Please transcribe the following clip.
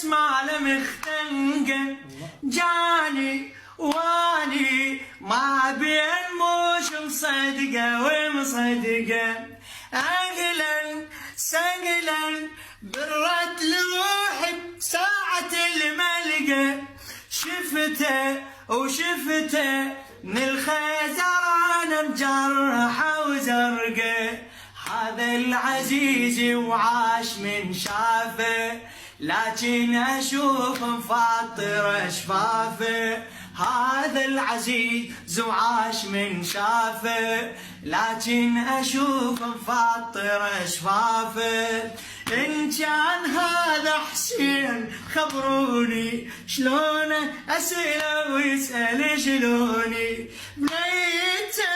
اسمع لمختنقة جاني واني ما بين موش مصدقة ومصدقة أهلا سهلا برد لروحي ساعة الملقى شفته وشفته من الخيزران مجرحة وزرقة هذا العزيز وعاش من شافه لكن أشوف مفطر شفافه هذا العزيز وعاش من شافه لكن أشوف مفطر شفافه إن كان هذا حسين خبروني شلونه أسأله ويسأل شلوني بنيته